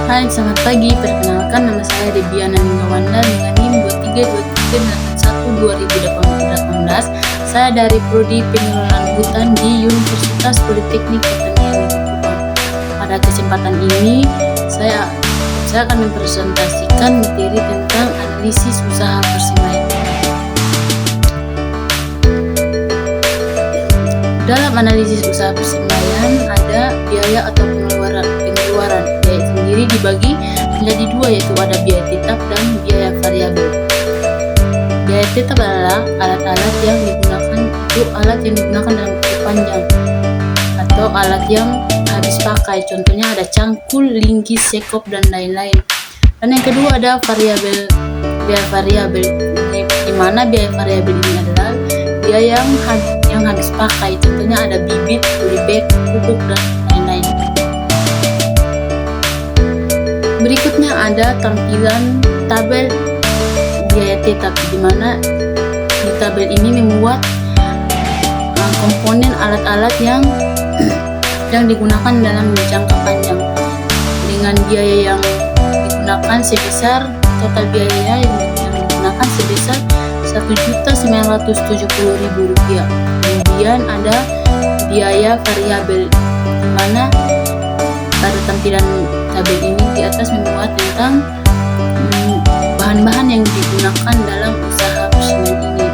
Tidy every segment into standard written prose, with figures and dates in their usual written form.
Hai, selamat pagi. Perkenalkan, nama saya Debiana Ninggawanda dengan NIM 232391-2018. Saya dari Prodi Pengelolaan Hutan di Universitas Politeknik Pertanian Negeri Kupang. Pada kesempatan ini, saya akan mempresentasikan materi tentang analisis usaha persemaian. Dalam analisis usaha persemaian ada biaya atau pengeluaran. Biaya sendiri dibagi menjadi dua, yaitu ada biaya tetap dan biaya variabel. Biaya tetap adalah alat-alat yang digunakan dalam waktu panjang atau alat yang habis pakai. Contohnya ada cangkul, linggis, sekop dan lain-lain. Dan yang kedua ada biaya variabel, di mana biaya variabel ini adalah biaya yang habis pakai. Contohnya ada bibit, polybag, pupuk dan lain-lain. Berikutnya ada tampilan tabel biaya tetap, di mana di tabel ini memuat komponen alat-alat yang digunakan dalam jangka panjang dengan biaya yang digunakan sebesar total biaya yang digunakan sebesar Rp1.970.000. Kemudian ada biaya variabel, di mana pada tampilan tabel ini di atas memuat tentang bahan-bahan yang digunakan dalam usaha persemaian ini,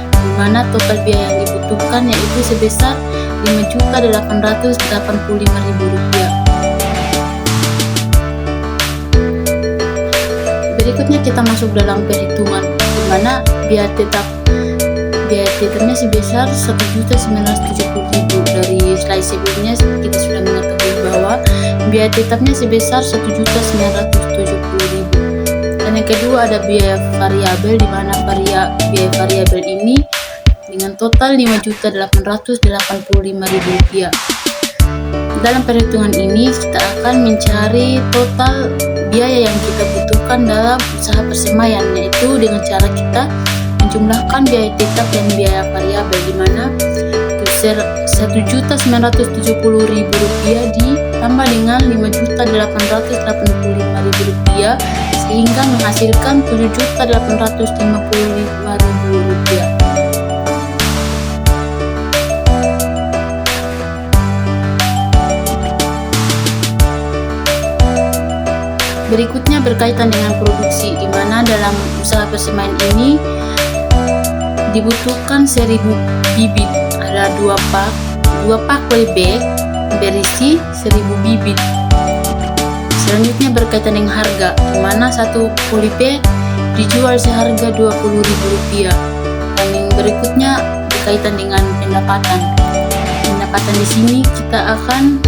di mana total biaya yang dibutuhkan yaitu sebesar Rp5.885.000. Berikutnya kita masuk dalam perhitungan, di mana biaya tetapnya sebesar Rp1.970.000. Dari slide sebelumnya kita sudah mengetahui bahwa biaya tetapnya sebesar Rp1.970.000. Dan yang kedua ada biaya variabel, di mana biaya variabel ini dengan total Rp5.885.000. Dalam perhitungan ini kita akan mencari total biaya yang kita butuhkan dalam usaha persemaian, yaitu dengan cara kita menjumlahkan biaya tetap dan biaya variabel, di mana Rp1.970.000 ditambah dengan Rp5.885.000 sehingga menghasilkan Rp7.855.000. Berikutnya berkaitan dengan produksi, di mana dalam usaha persemaian ini dibutuhkan 1.000 bibit. Ada dua pak polybag berisi 1.000 bibit. Selanjutnya berkaitan dengan harga, di mana satu polybag dijual seharga Rp20.000. Dan yang berikutnya berkaitan dengan pendapatan. Pendapatan di sini kita akan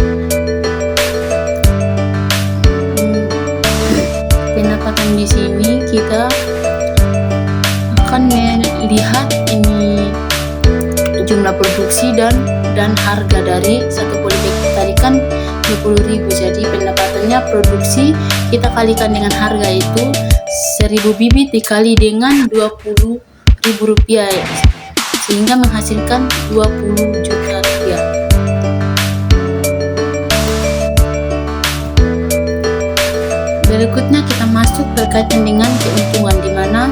melihat ini jumlah produksi dan harga dari satu polybag. Tadi kan Rp20.000, jadi pendapatannya produksi kita kalikan dengan harga, itu 1.000 bibit dikali dengan Rp20.000 sehingga menghasilkan Rp20 juta. Berikutnya kita masuk berkaitan dengan keuntungan, di mana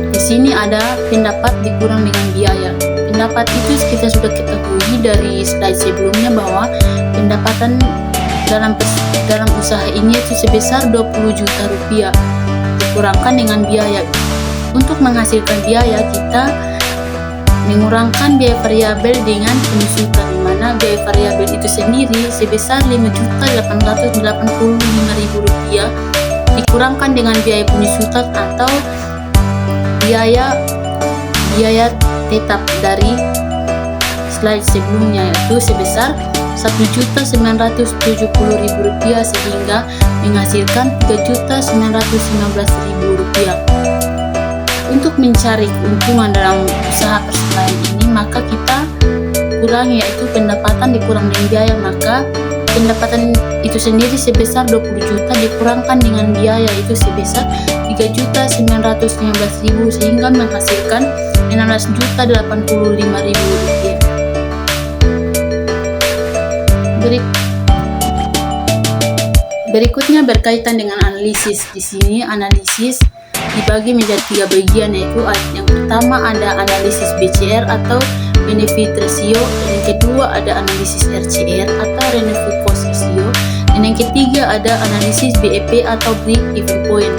di sini ada pendapat dikurang dengan biaya. Pendapat itu kita sudah ketahui dari slide sebelumnya bahwa pendapatan dalam usaha ini itu sebesar Rp20 juta dikurangkan dengan biaya. Untuk menghasilkan biaya kita mengurangkan biaya variabel dengan penyusutan, di mana biaya variabel itu sendiri sebesar Rp5.885.000 dikurangkan dengan biaya penyusutan atau biaya tetap dari slide sebelumnya, yaitu sebesar Rp1.970.000 sehingga menghasilkan Rp3.919.000. Untuk mencari keuntungan dalam usaha persemaian ini, maka kita kurangi, yaitu pendapatan dikurang dengan biaya, maka pendapatan itu sendiri sebesar Rp20 juta dikurangkan dengan biaya itu sebesar Rp3.919.000 sehingga menghasilkan Rp16.085.000. Berikutnya berkaitan dengan analisis. Di sini analisis dibagi menjadi 3 bagian, yaitu yang pertama ada analisis BCR atau benefit ratio, yang kedua ada analisis RCR atau renewable cost ratio, dan yang ketiga ada analisis BEP atau break even point.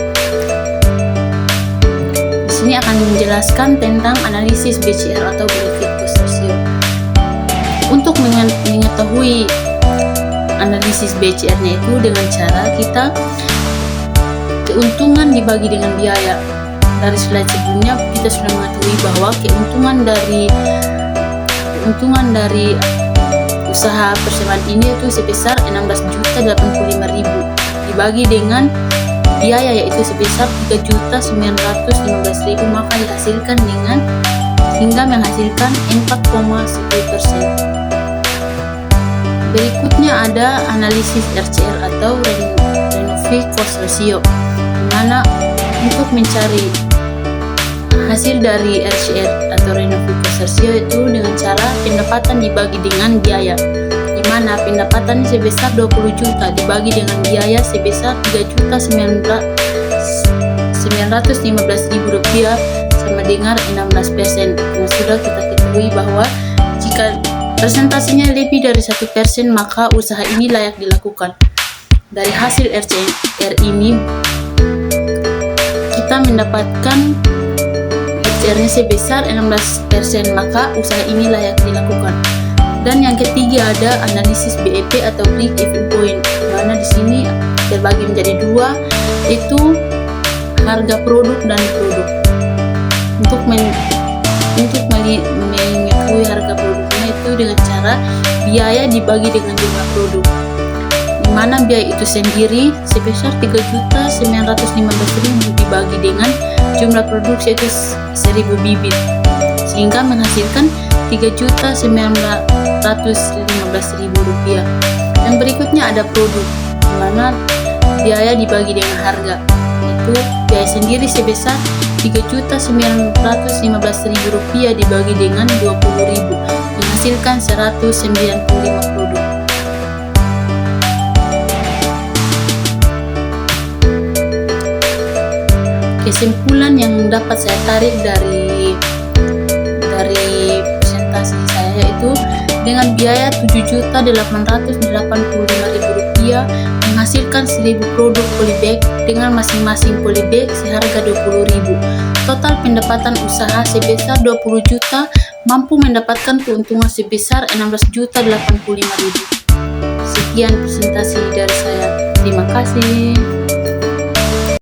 Di sini akan menjelaskan tentang analisis BCR atau benefit cost ratio. Untuk mengetahui analisis BCR-nya itu dengan cara kita keuntungan dibagi dengan biaya. Dari slide sebelumnya kita sudah mengetahui bahwa keuntungan dari usaha persembahan ini itu sebesar 16.085.000 dibagi dengan biaya yaitu sebesar 3.915.000, maka dihasilkan hingga menghasilkan 4,10%. Berikutnya ada analisis RCR atau renewable cost ratio, di mana untuk mencari hasil dari RCR atau renewable cost ratio itu dengan cara pendapatan dibagi dengan biaya, di mana pendapatan sebesar 20 juta dibagi dengan biaya sebesar 3.915.000 rupiah sama dengan 16%. Nah, sudah kita ketahui bahwa jika presentasinya lebih dari 1%, maka usaha ini layak dilakukan. Dari hasil RCR ini kita mendapatkan RCR-nya sebesar 16%, maka usaha ini layak dilakukan. Dan yang ketiga ada analisis BEP atau break even point, di mana di sini terbagi menjadi 2, yaitu harga produk dan produk. Untuk mengetahui harga produknya itu dengan cara biaya dibagi dengan jumlah produk, di mana biaya itu sendiri sebesar 3.915.000 dibagi dengan jumlah produk yaitu 1.000 bibit, sehingga menghasilkan 3.915.000 rupiah. Dan berikutnya ada produk, di mana biaya dibagi dengan harga, yaitu biaya sendiri sebesar 3.915.000 rupiah dibagi dengan 20.000, menghasilkan 195 produk. Kesimpulan yang dapat saya tarik dari presentasi saya itu, dengan biaya 7.885.000 rupiah menghasilkan 1.000 produk polybag dengan masing-masing polybag seharga 20.000. Total pendapatan usaha sebesar 20 juta mampu mendapatkan keuntungan sebesar 16.085.000. Sekian presentasi dari saya. Terima kasih.